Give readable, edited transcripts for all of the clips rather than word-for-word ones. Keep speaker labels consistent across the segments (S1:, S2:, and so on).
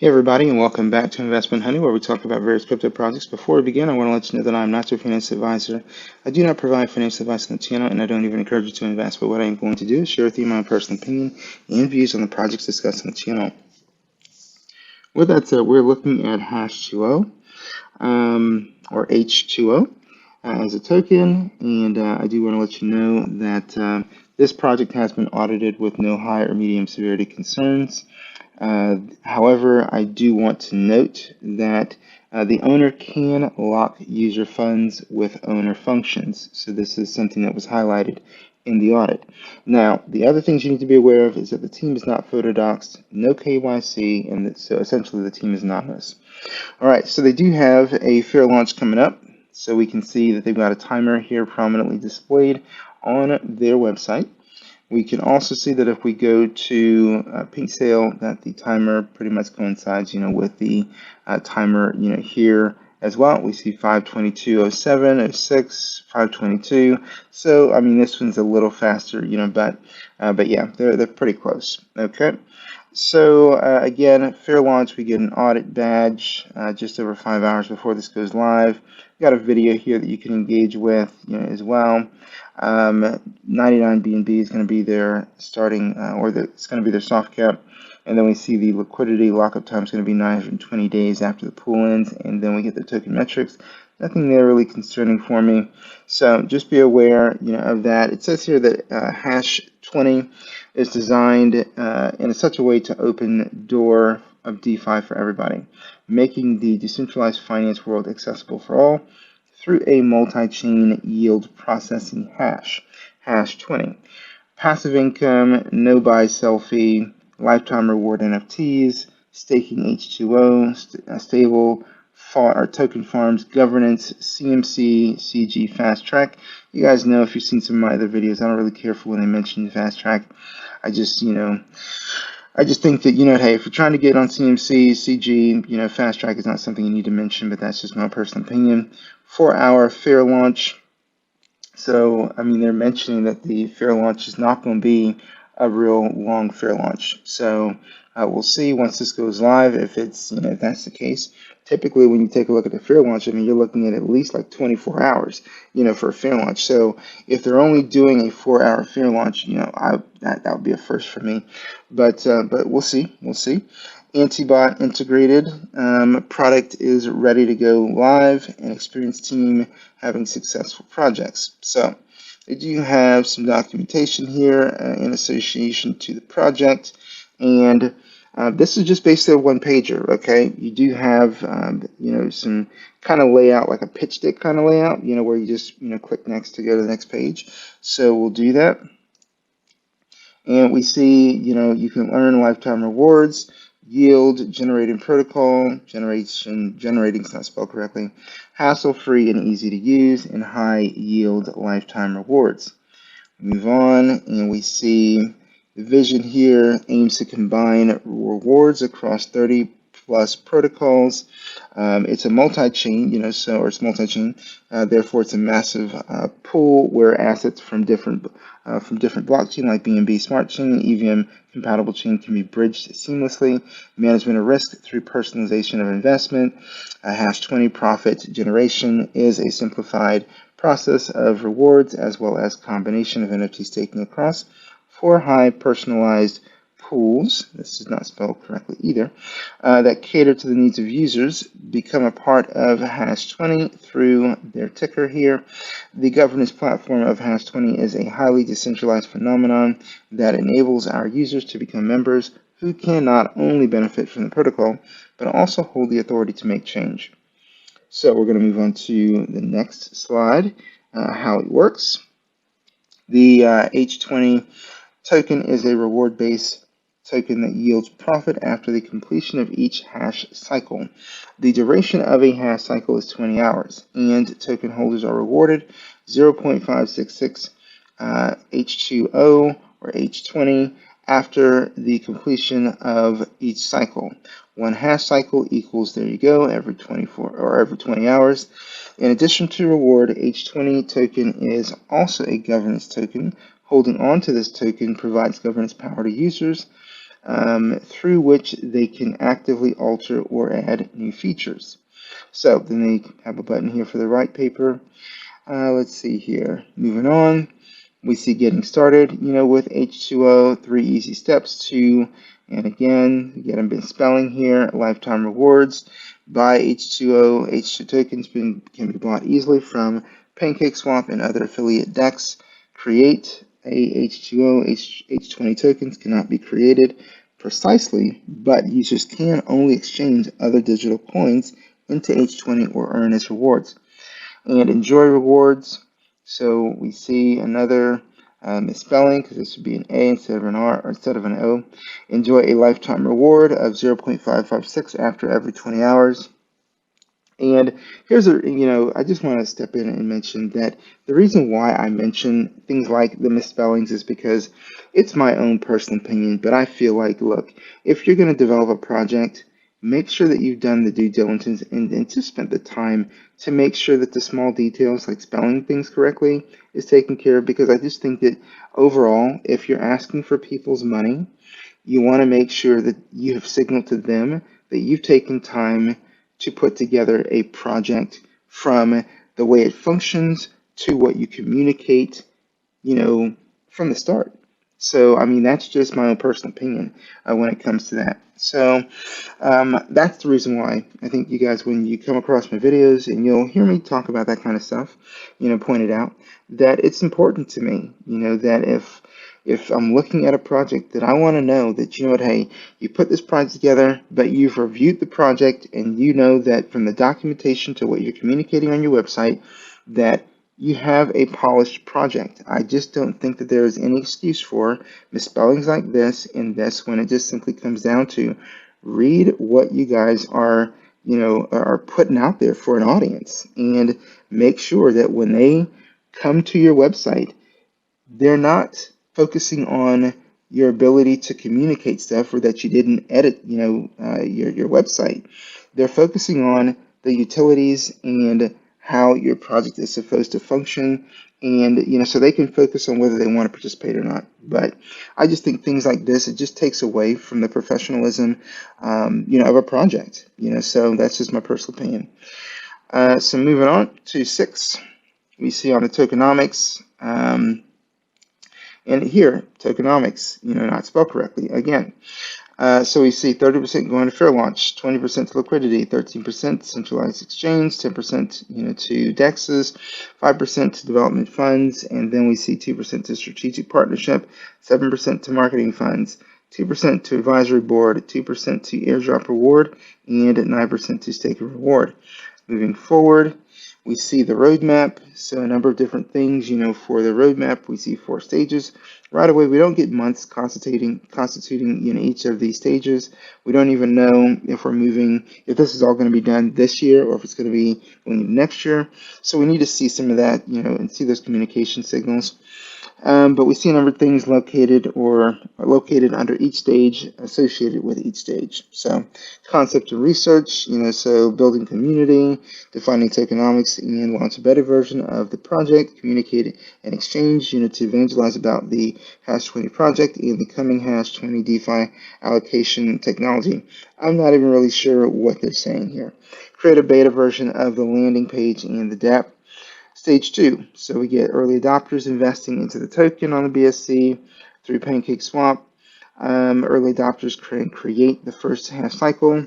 S1: Hey everybody, and welcome back to Investment Honey, where we talk about various crypto projects. Before we begin, I want to let you know that I'm not your financial advisor. I do not provide financial advice on the channel, and I don't even encourage you to invest. But what I am going to do is share with you my personal opinion and views on the projects discussed on the channel. With that said, we're looking at Hash2O, or H2O, as a token, and I do want to let you know that this project has been audited with no high or medium severity concerns. However, I do want to note that the owner can lock user funds with owner functions. So this is something that was highlighted in the audit. Now, the other things you need to be aware of is that the team is not photodoxed, no KYC, and so essentially the team is anonymous. All right, so they do have a fair launch coming up. So we can see that they've got a timer here prominently displayed on their website. We can also see that if we go to peak sale, that the timer pretty much coincides, with the timer, here as well. We see 522.07, 06, 522. So I mean, this one's a little faster, but yeah, they're pretty close. Okay. So again, fair launch, we get an audit badge just over 5 hours before this goes live. We've got a video here that you can engage with, as well. 99 BNB is going to be their starting, it's going to be their soft cap. And then we see the liquidity lockup time is going to be 920 days after the pool ends. And then we get the token metrics. Nothing there really concerning for me. So just be aware, of that. It says here that Hash20 is designed in such a way to open the door of DeFi for everybody, making the decentralized finance world accessible for all through a multi-chain yield processing hash, Hash20. Passive income, no buy sell fee, lifetime reward NFTs, staking H2O, stable, or token farms, governance, CMC, CG, fast track. You guys know, if you've seen some of my other videos, I don't really care for when they mention fast track. I just think that, hey, if you're trying to get on CMC, CG, fast track is not something you need to mention, but that's just my personal opinion. 4-hour fair launch. So, I mean, they're mentioning that the fair launch is not going to be a real long fair launch. So we'll see once this goes live if it's, if that's the case. Typically, when you take a look at the fair launch, I mean, you're looking at least like 24 hours, for a fair launch. So if they're only doing a 4-hour fair launch, that would be a first for me. But we'll see. We'll see. Antibot integrated product is ready to go live, and experienced team having successful projects. So they do have some documentation here in association to the project, and this is just basically a one-pager. Okay, you do have some kind of layout, like a pitch deck kind of layout, where you just click next to go to the next page. So we'll do that, and we see you can earn lifetime rewards. Yield generating protocol, generating's not spelled correctly, hassle-free and easy to use, and high yield lifetime rewards. Move on, and we see the vision here aims to combine rewards across 30 plus protocols. It's a multi-chain, or it's multi-chain. Therefore, it's a massive pool where assets from different blockchain like BNB Smart Chain, EVM compatible chain can be bridged seamlessly. Management of risk through personalization of investment. Hash20 profit generation is a simplified process of rewards as well as combination of NFT staking across 4 high personalized pools, this is not spelled correctly either, that cater to the needs of users. Become a part of Hash20 through their ticker here. The governance platform of Hash20 is a highly decentralized phenomenon that enables our users to become members who can not only benefit from the protocol, but also hold the authority to make change. So we're going to move on to the next slide, how it works. The H20 token is a reward-based token that yields profit after the completion of each hash cycle. The duration of a hash cycle is 20 hours, and token holders are rewarded 0.566 H2O or H20 after the completion of each cycle. 1 hash cycle equals, there you go, every 20 hours. In addition to reward, H20 token is also a governance token. Holding on to this token provides governance power to users. through which they can actively alter or add new features. So then they have a button here for the white paper. Let's see here. Moving on, we see getting started, with H2O, 3 easy steps to, and again, you get a bit of spelling here, lifetime rewards. Buy H2O. H2 tokens can be bought easily from PancakeSwap and other affiliate DEX. Create a H2O. H20 tokens cannot be created precisely, but users can only exchange other digital coins into H20 or earn as rewards. And enjoy rewards. So we see another misspelling, because this would be an A instead of an R, or instead of an O. Enjoy a lifetime reward of 0.556 after every 20 hours. And here's I just want to step in and mention that the reason why I mention things like the misspellings is because it's my own personal opinion, but I feel like, look, if you're going to develop a project, make sure that you've done the due diligence and just spent the time to make sure that the small details, like spelling things correctly, is taken care of, because I just think that overall, if you're asking for people's money, you want to make sure that you have signaled to them that you've taken time to put together a project from the way it functions to what you communicate, from the start. So, I mean, that's just my own personal opinion when it comes to that. So, that's the reason why I think you guys, when you come across my videos and you'll hear me talk about that kind of stuff, point it out, that it's important to me, that if I'm looking at a project, that I want to know that, hey, you put this project together, but you've reviewed the project and you know that from the documentation to what you're communicating on your website, that you have a polished project. I just don't think that there is any excuse for misspellings like this in this, when it just simply comes down to read what you guys are putting out there for an audience, and make sure that when they come to your website, they're not focusing on your ability to communicate stuff, or that you didn't edit, your website. They're focusing on the utilities and how your project is supposed to function, and so they can focus on whether they want to participate or not. But I just think things like this, it just takes away from the professionalism, of a project. So that's just my personal opinion. So moving on to 6, we see on the tokenomics. And here, tokenomics, not spelled correctly again. So we see 30% going to fair launch, 20% to liquidity, 13% centralized exchange, 10% to DEXs, 5% to development funds, and then we see 2% to strategic partnership, 7% to marketing funds, 2% to advisory board, 2% to airdrop reward, and 9% to stake reward. Moving forward, we see the roadmap, so a number of different things, for the roadmap. We see 4 stages. Right away, we don't get months constituting each of these stages. We don't even know if this is all going to be done this year, or if it's going to be going next year. So we need to see some of that, and see those communication signals. But we see a number of things located under each stage, associated with each stage. So concept and research, so building community, defining tokenomics, and launch a beta version of the project, communicate and exchange, to evangelize about the Hash20 project and the coming Hash20 DeFi allocation technology. I'm not even really sure what they're saying here. Create a beta version of the landing page and the dApp. Stage 2, so we get early adopters investing into the token on the BSC through PancakeSwap. Early adopters can create the first hash cycle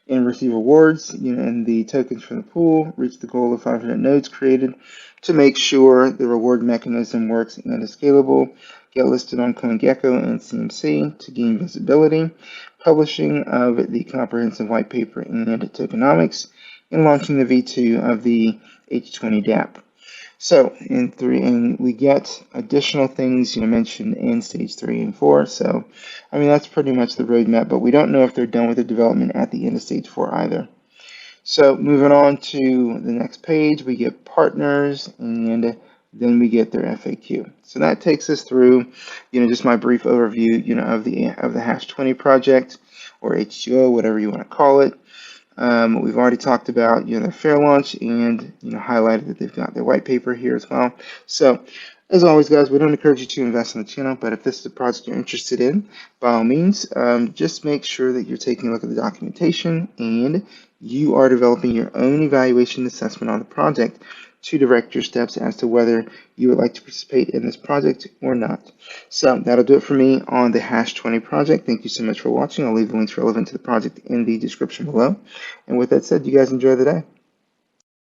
S1: and receive rewards, and the tokens from the pool reach the goal of 500 nodes created to make sure the reward mechanism works and is scalable. Get listed on CoinGecko and CMC to gain visibility. Publishing of the comprehensive white paper and tokenomics, and launching the V2 of the H20 dApp. So and we get additional things mentioned in stage 3 and 4. So I mean, that's pretty much the roadmap, but we don't know if they're done with the development at the end of stage 4 either. So moving on to the next page, we get partners, and then we get their FAQ. So that takes us through, just my brief overview, of the Hash20 project, or H2O, whatever you want to call it. We've already talked about their fair launch, and highlighted that they've got their white paper here as well. So As always, guys, we don't encourage you to invest in the channel, but if this is a project you're interested in, by all means, just make sure that you're taking a look at the documentation and you are developing your own evaluation assessment on the project to direct your steps as to whether you would like to participate in this project or not. So that'll do it for me on the Hash20 project. Thank you so much for watching. I'll leave the links relevant to the project in the description below. And with that said, you guys enjoy the day.